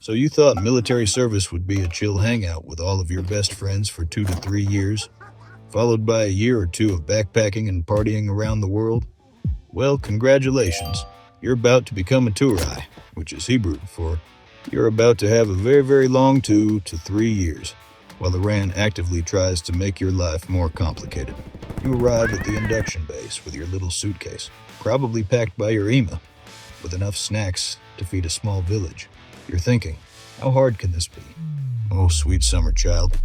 So you thought military service would be a chill hangout with all of your best friends for 2 to 3 years, followed by a year or two of backpacking and partying around the world? Well, congratulations. You're about to become a Turai, which is Hebrew for you're about to have a very, very long 2 to 3 years, while Iran actively tries to make your life more complicated. You arrive at the induction base with your little suitcase, probably packed by your Ima, with enough snacks to feed a small village. You're thinking, how hard can this be? Oh, sweet summer child.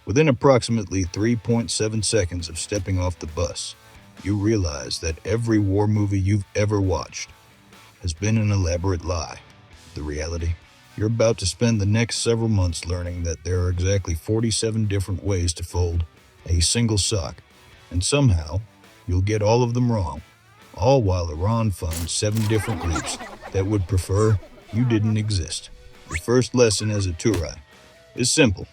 Within approximately 3.7 seconds of stepping off the bus, you realize that every war movie you've ever watched has been an elaborate lie. The reality? You're about to spend the next several months learning that there are exactly 47 different ways to fold a single sock, and somehow you'll get all of them wrong, all while Iran funds 7 different groups that would prefer you didn't exist. Your first lesson as a Turai is simple.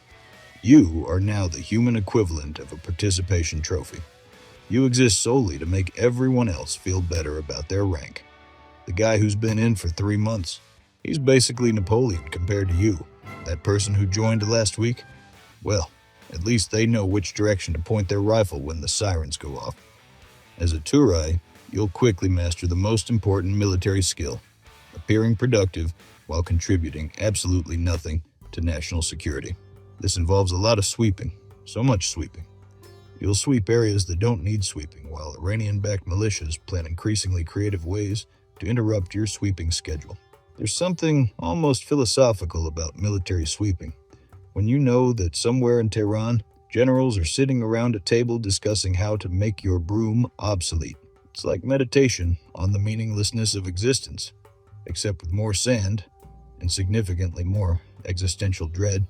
You are now the human equivalent of a participation trophy. You exist solely to make everyone else feel better about their rank. The guy who's been in for 3 months, he's basically Napoleon compared to you. That person who joined last week, well, at least they know which direction to point their rifle when the sirens go off. As a Turai, you'll quickly master the most important military skill, appearing productive while contributing absolutely nothing to national security. This involves a lot of sweeping, so much sweeping. You'll sweep areas that don't need sweeping, while Iranian-backed militias plan increasingly creative ways to interrupt your sweeping schedule. There's something almost philosophical about military sweeping, when you know that somewhere in Tehran, generals are sitting around a table discussing how to make your broom obsolete. It's like meditation on the meaninglessness of existence, except with more sand and significantly more existential dread.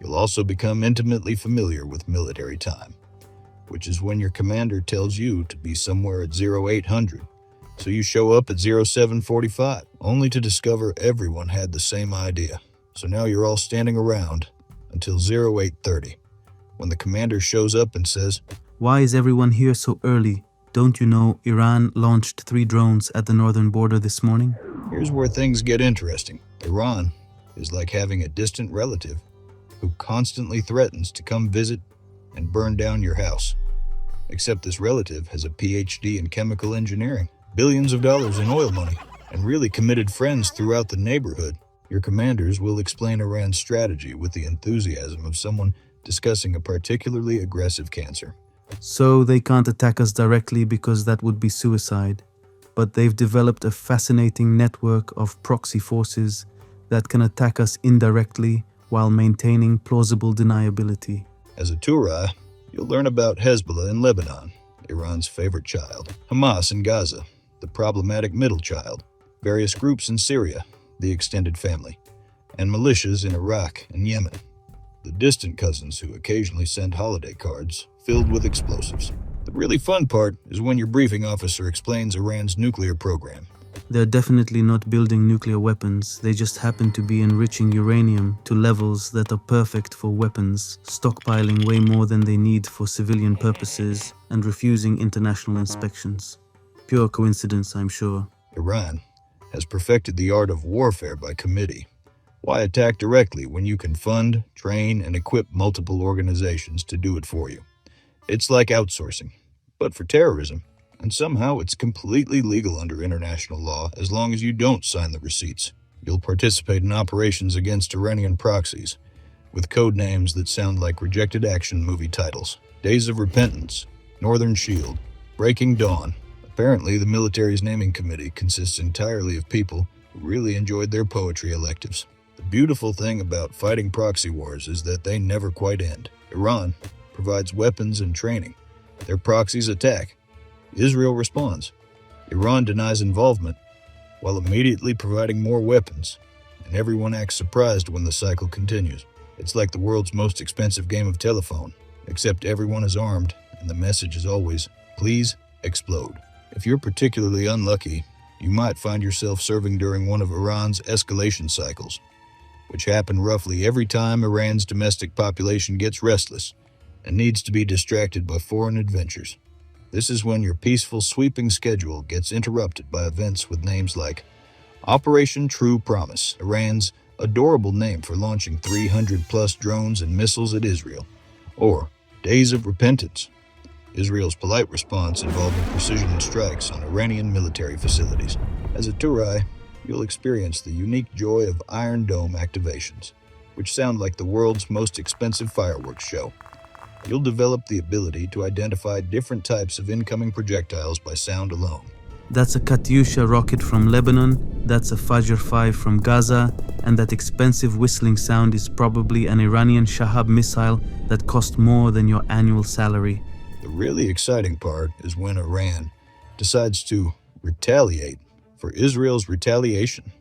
You'll also become intimately familiar with military time, which is when your commander tells you to be somewhere at 0800. So you show up at 0745, only to discover everyone had the same idea. So now you're all standing around until 0830, when the commander shows up and says, "Why is everyone here so early? Don't you know Iran launched 3 drones at the northern border this morning?" Here's where things get interesting. Iran is like having a distant relative who constantly threatens to come visit and burn down your house. Except this relative has a PhD in chemical engineering, billions of dollars in oil money, and really committed friends throughout the neighborhood. Your commanders will explain Iran's strategy with the enthusiasm of someone discussing a particularly aggressive cancer. So they can't attack us directly because that would be suicide. But they've developed a fascinating network of proxy forces that can attack us indirectly while maintaining plausible deniability. As a Turai, you'll learn about Hezbollah in Lebanon, Iran's favorite child, Hamas in Gaza, the problematic middle child, various groups in Syria, the extended family, and militias in Iraq and Yemen, the distant cousins who occasionally send holiday cards filled with explosives. The really fun part is when your briefing officer explains Iran's nuclear program. They're definitely not building nuclear weapons, they just happen to be enriching uranium to levels that are perfect for weapons, stockpiling way more than they need for civilian purposes, and refusing international inspections. Pure coincidence, I'm sure. Iran has perfected the art of warfare by committee. Why attack directly when you can fund, train, and equip multiple organizations to do it for you? It's like outsourcing, but for terrorism. And somehow it's completely legal under international law as long as you don't sign the receipts. You'll participate in operations against Iranian proxies, with code names that sound like rejected action movie titles. Days of Repentance, Northern Shield, Breaking Dawn. Apparently, the military's naming committee consists entirely of people who really enjoyed their poetry electives. The beautiful thing about fighting proxy wars is that they never quite end. Iran provides weapons and training. Their proxies attack. Israel responds. Iran denies involvement, while immediately providing more weapons, and everyone acts surprised when the cycle continues. It's like the world's most expensive game of telephone, except everyone is armed, and the message is always, please explode. If you're particularly unlucky, you might find yourself serving during one of Iran's escalation cycles, which happen roughly every time Iran's domestic population gets restless and needs to be distracted by foreign adventures. This is when your peaceful sweeping schedule gets interrupted by events with names like Operation True Promise, Iran's adorable name for launching 300-plus drones and missiles at Israel. Or Days of Repentance, Israel's polite response involving precision strikes on Iranian military facilities. As a Turai, you'll experience the unique joy of Iron Dome activations, which sound like the world's most expensive fireworks show. You'll develop the ability to identify different types of incoming projectiles by sound alone. That's a Katyusha rocket from Lebanon, that's a Fajr 5 from Gaza, and that expensive whistling sound is probably an Iranian Shahab missile that cost more than your annual salary. The really exciting part is when Iran decides to retaliate for Israel's retaliation,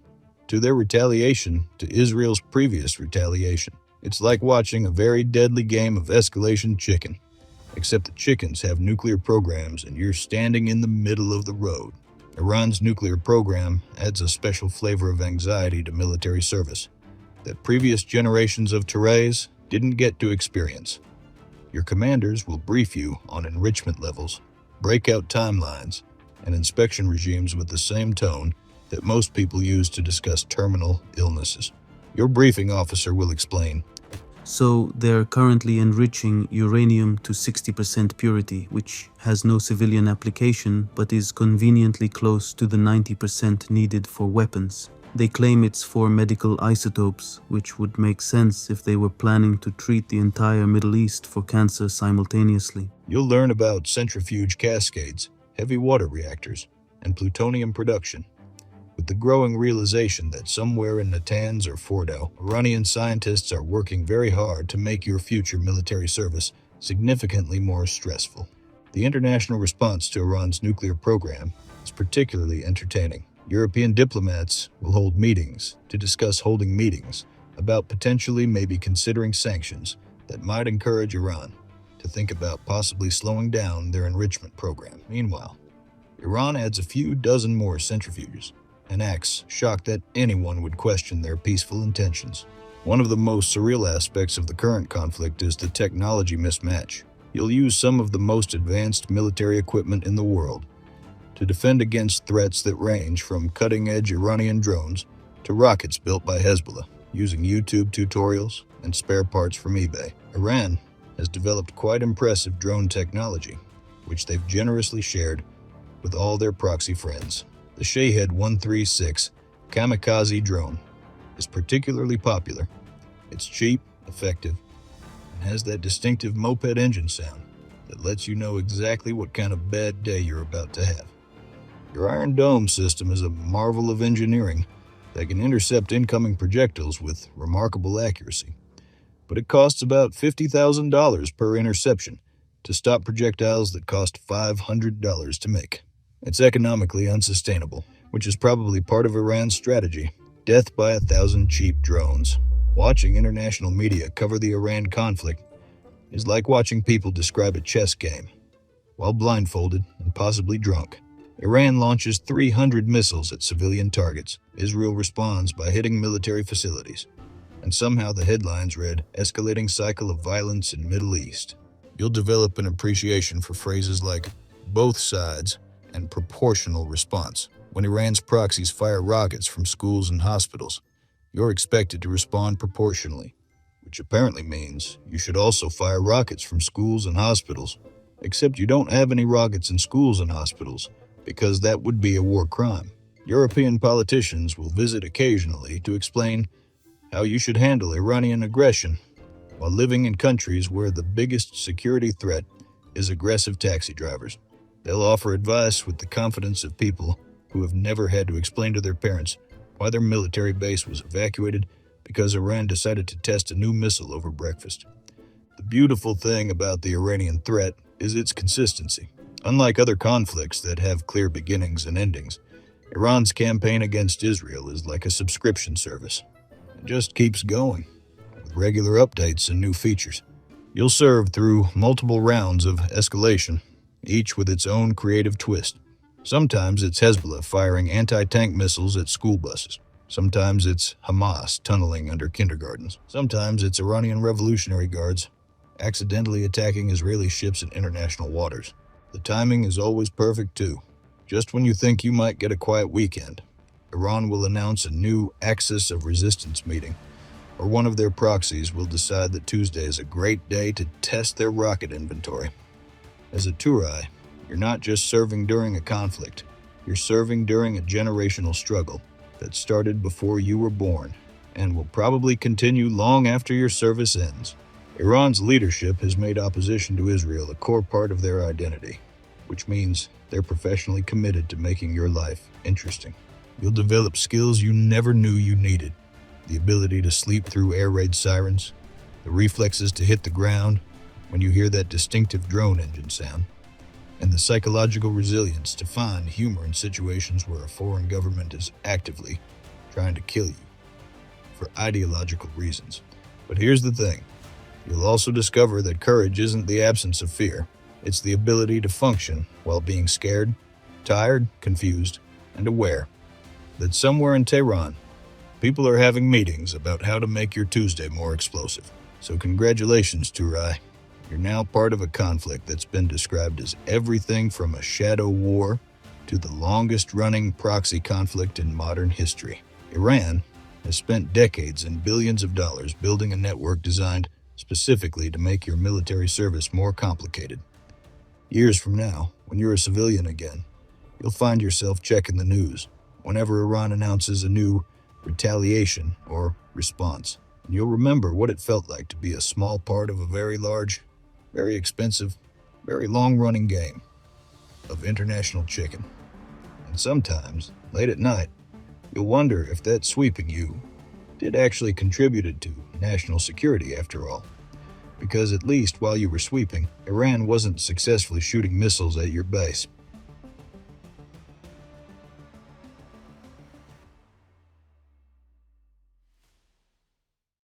to their retaliation to Israel's previous retaliation. It's like watching a very deadly game of Escalation chicken, except the chickens have nuclear programs and you're standing in the middle of the road. Iran's nuclear program adds a special flavor of anxiety to military service that previous generations of Turais didn't get to experience. Your commanders will brief you on enrichment levels, breakout timelines, and inspection regimes with the same tone that most people use to discuss terminal illnesses. Your briefing officer will explain, So they're currently enriching uranium to 60% purity, which has no civilian application but is conveniently close to the 90% needed for weapons. They claim it's for medical isotopes, which would make sense if they were planning to treat the entire Middle East for cancer simultaneously. You'll learn about centrifuge cascades, heavy water reactors, and plutonium production. With the growing realization that somewhere in Natanz or Fordow, Iranian scientists are working very hard to make your future military service significantly more stressful. The international response to Iran's nuclear program is particularly entertaining. European diplomats will hold meetings to discuss holding meetings about potentially maybe considering sanctions that might encourage Iran to think about possibly slowing down their enrichment program. Meanwhile, Iran adds a few dozen more centrifuges and acts shocked that anyone would question their peaceful intentions. One of the most surreal aspects of the current conflict is the technology mismatch. You'll use some of the most advanced military equipment in the world to defend against threats that range from cutting-edge Iranian drones to rockets built by Hezbollah, using YouTube tutorials and spare parts from eBay. Iran has developed quite impressive drone technology, which they've generously shared with all their proxy friends. The Shahed 136 kamikaze drone is particularly popular. It's cheap, effective, and has that distinctive moped engine sound that lets you know exactly what kind of bad day you're about to have. Your Iron Dome system is a marvel of engineering that can intercept incoming projectiles with remarkable accuracy, but it costs about $50,000 per interception to stop projectiles that cost $500 to make. It's economically unsustainable, which is probably part of Iran's strategy. Death by 1,000 cheap drones. Watching international media cover the Iran conflict is like watching people describe a chess game while blindfolded and possibly drunk. Iran launches 300 missiles at civilian targets. Israel responds by hitting military facilities. And somehow the headlines read, "Escalating cycle of violence in Middle East." You'll develop an appreciation for phrases like both sides and proportional response. When Iran's proxies fire rockets from schools and hospitals, you're expected to respond proportionally, which apparently means you should also fire rockets from schools and hospitals. Except you don't have any rockets in schools and hospitals, because that would be a war crime. European politicians will visit occasionally to explain how you should handle Iranian aggression while living in countries where the biggest security threat is aggressive taxi drivers. They'll offer advice with the confidence of people who have never had to explain to their parents why their military base was evacuated because Iran decided to test a new missile over breakfast. The beautiful thing about the Iranian threat is its consistency. Unlike other conflicts that have clear beginnings and endings, Iran's campaign against Israel is like a subscription service. It just keeps going, with regular updates and new features. You'll serve through multiple rounds of escalation, each with its own creative twist. Sometimes it's Hezbollah firing anti-tank missiles at school buses. Sometimes it's Hamas tunneling under kindergartens. Sometimes it's Iranian Revolutionary Guards accidentally attacking Israeli ships in international waters. The timing is always perfect too, just when you think you might get a quiet weekend. Iran will announce a new Axis of Resistance meeting, or one of their proxies will decide that Tuesday is a great day to test their rocket inventory. As a Turai, you're not just serving during a conflict, you're serving during a generational struggle that started before you were born and will probably continue long after your service ends. Iran's leadership has made opposition to Israel a core part of their identity, which means they're professionally committed to making your life interesting. You'll develop skills you never knew you needed: the ability to sleep through air raid sirens, the reflexes to hit the ground when you hear that distinctive drone engine sound, and the psychological resilience to find humor in situations where a foreign government is actively trying to kill you for ideological reasons. But here's the thing. You'll also discover that courage isn't the absence of fear. It's the ability to function while being scared, tired, confused, and aware that somewhere in Tehran, people are having meetings about how to make your Tuesday more explosive. So congratulations, Turai. You're now part of a conflict that's been described as everything from a shadow war to the longest-running proxy conflict in modern history. Iran has spent decades and billions of dollars building a network designed specifically to make your military service more complicated. Years from now, when you're a civilian again, you'll find yourself checking the news whenever Iran announces a new retaliation or response. And you'll remember what it felt like to be a small part of a very large, very expensive, very long-running game of international chicken. And sometimes, late at night, you'll wonder if that sweeping you did actually contributed to national security after all. Because at least while you were sweeping, Iran wasn't successfully shooting missiles at your base.